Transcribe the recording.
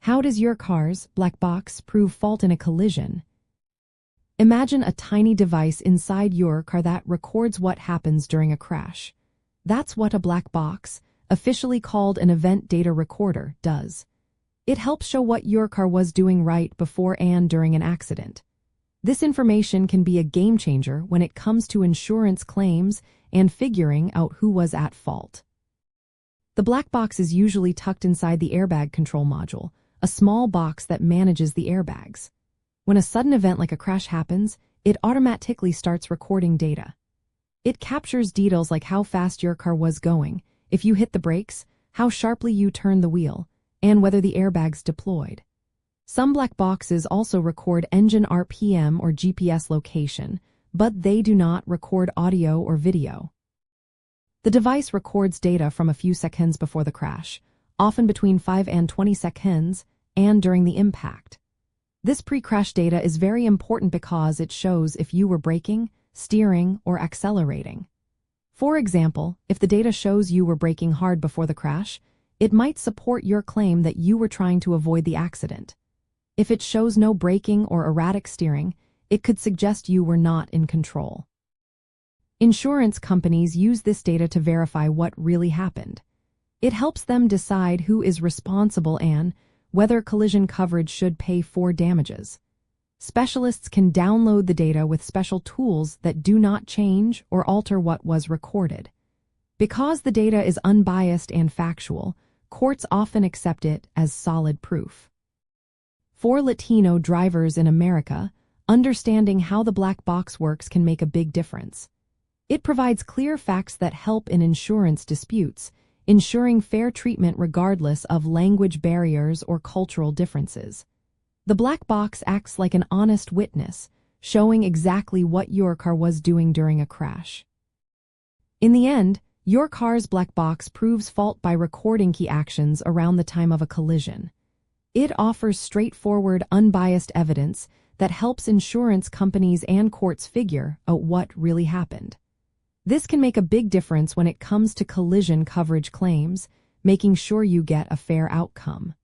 How does your car's black box prove fault in a collision? Imagine a tiny device inside your car that records what happens during a crash. That's what a black box, officially called an event data recorder, does. It helps show what your car was doing right before and during an accident. This information can be a game changer when it comes to insurance claims and figuring out who was at fault. The black box is usually tucked inside the airbag control module, a small box that manages the airbags. When a sudden event like a crash happens, it automatically starts recording data. It captures details like how fast your car was going, if you hit the brakes, how sharply you turned the wheel, and whether the airbags deployed. Some black boxes also record engine RPM or GPS location, but they do not record audio or video. The device records data from a few seconds before the crash, often between 5 and 20 seconds, and during the impact. This pre-crash data is very important because it shows if you were braking, steering, or accelerating. For example, if the data shows you were braking hard before the crash, it might support your claim that you were trying to avoid the accident. If it shows no braking or erratic steering, it could suggest you were not in control. Insurance companies use this data to verify what really happened. It helps them decide who is responsible and whether collision coverage should pay for damages. Specialists can download the data with special tools that do not change or alter what was recorded. Because the data is unbiased and factual, courts often accept it as solid proof. For Latino drivers in America, understanding how the black box works can make a big difference. It provides clear facts that help in insurance disputes, ensuring fair treatment regardless of language barriers or cultural differences. The black box acts like an honest witness, showing exactly what your car was doing during a crash. In the end, your car's black box proves fault by recording key actions around the time of a collision. It offers straightforward, unbiased evidence that helps insurance companies and courts figure out what really happened. This can make a big difference when it comes to collision coverage claims, making sure you get a fair outcome.